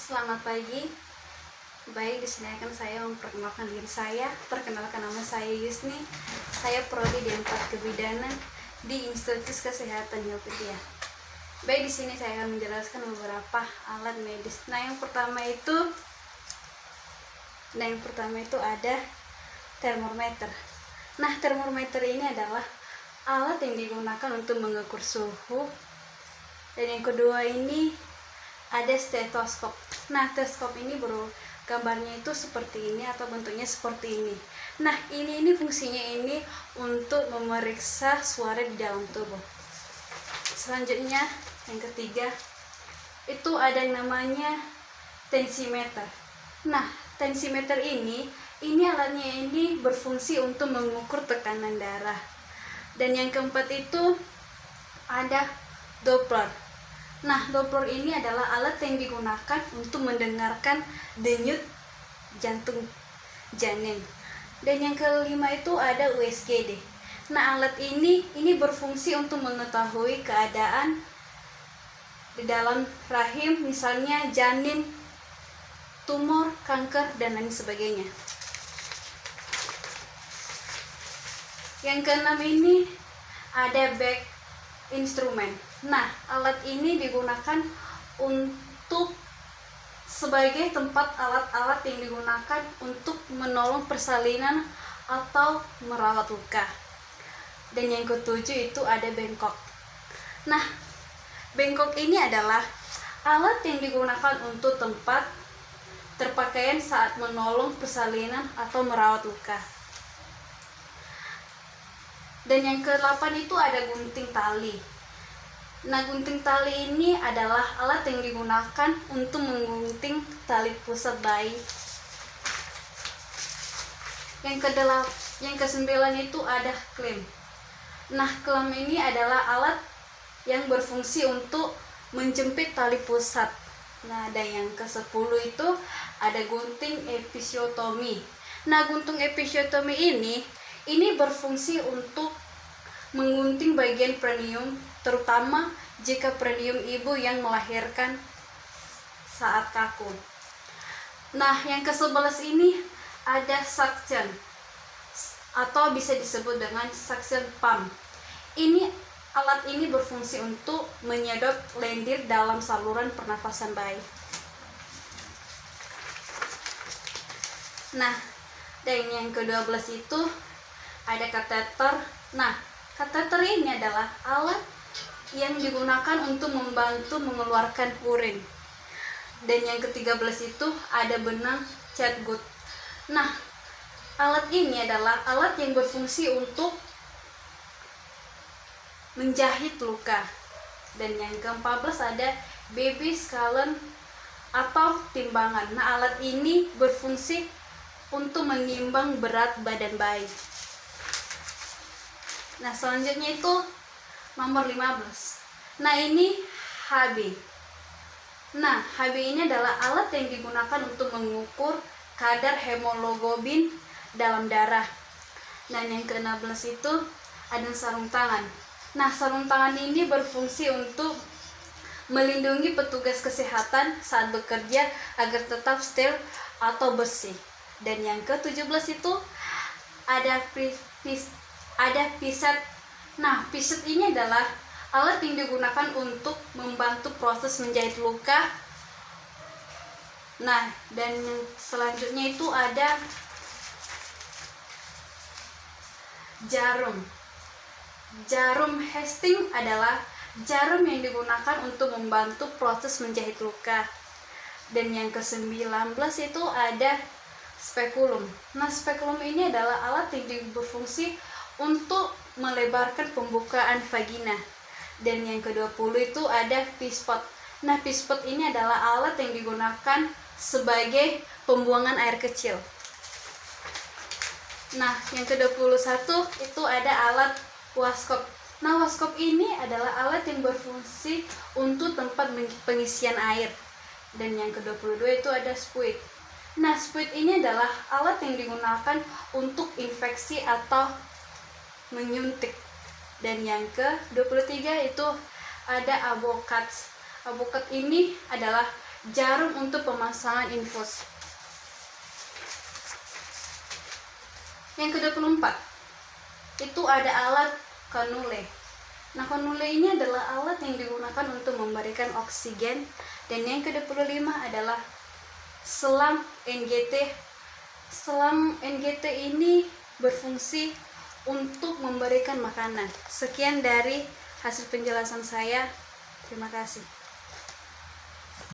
Selamat pagi. Baik, di sini akan saya memperkenalkan diri saya. Perkenalkan, nama saya Yusni. Saya prodi D4 Kebidanan di Institut Kesehatan Hilpitia. Baik, di sini saya akan menjelaskan beberapa alat medis. Yang pertama itu ada termometer. Termometer ini adalah alat yang digunakan untuk mengukur suhu. Dan yang kedua ini ada stetoskop. Stetoskop ini gambarnya itu seperti ini atau bentuknya seperti ini. Ini fungsinya ini untuk memeriksa suara di dalam tubuh. Selanjutnya yang ketiga itu ada yang namanya tensimeter. Tensimeter ini alatnya ini berfungsi untuk mengukur tekanan darah. Dan yang keempat itu ada Doppler. Doppler ini adalah alat yang digunakan untuk mendengarkan denyut jantung janin. Dan yang kelima itu ada USGD. Alat ini berfungsi untuk mengetahui keadaan di dalam rahim, misalnya janin, tumor, kanker, dan lain sebagainya. Yang keenam ini ada back instrumen. Alat ini digunakan untuk sebagai tempat alat-alat yang digunakan untuk menolong persalinan atau merawat luka. Dan yang ketujuh itu ada bengkok. Bengkok ini adalah alat yang digunakan untuk tempat terpakaian saat menolong persalinan atau merawat luka. Dan yang ke-8 itu ada gunting tali. Gunting tali ini adalah alat yang digunakan untuk menggunting tali pusat bayi. Yang ke-9 itu ada klem. Klem ini adalah alat yang berfungsi untuk menjepit tali pusat. Dan yang ke-10 itu ada gunting episiotomi. Gunting episiotomi ini berfungsi untuk menggunting bagian perineum, terutama jika perineum ibu yang melahirkan saat kaku. Yang ke-11 ini ada suction atau bisa disebut dengan suction pump. Alat ini berfungsi untuk menyedot lendir dalam saluran pernafasan bayi. Dan yang ke-12 itu ada kateter. Kateter ini adalah alat yang digunakan untuk membantu mengeluarkan urin. Dan yang ke-13 itu ada benang catgut. Alat ini adalah alat yang berfungsi untuk menjahit luka. Dan yang ke-14 ada baby scale atau timbangan. Alat ini berfungsi untuk menimbang berat badan bayi. Selanjutnya itu nomor 15. Ini HB. HB ini adalah alat yang digunakan untuk mengukur kadar hemoglobin dalam darah. Dan yang ke-16 itu ada sarung tangan. Sarung tangan ini berfungsi untuk melindungi petugas kesehatan saat bekerja agar tetap steril atau bersih. Dan yang ke-17 itu ada piset. Piset ini adalah alat yang digunakan untuk membantu proses menjahit luka. Dan selanjutnya itu ada jarum. Jarum Hastings adalah jarum yang digunakan untuk membantu proses menjahit luka. Dan yang ke-19 itu ada spekulum. Spekulum ini adalah alat yang berfungsi untuk melebarkan pembukaan vagina. Dan yang ke-20 itu ada pispot. Pispot ini adalah alat yang digunakan sebagai pembuangan air kecil. Yang ke-21 itu ada alat waskop. Waskop ini adalah alat yang berfungsi untuk tempat pengisian air. Dan yang ke-22 itu ada spuit. Spuit ini adalah alat yang digunakan untuk infeksi atau menyuntik. Dan yang ke-23 itu ada avocat. Avocat ini adalah jarum untuk pemasangan infus. Yang ke-24 itu ada alat kanule. Nah, kanule ini adalah alat yang digunakan untuk memberikan oksigen. Dan yang ke-25 adalah selang NGT. Selang NGT ini berfungsi untuk memberikan makanan. Sekian dari hasil penjelasan saya. Terima kasih.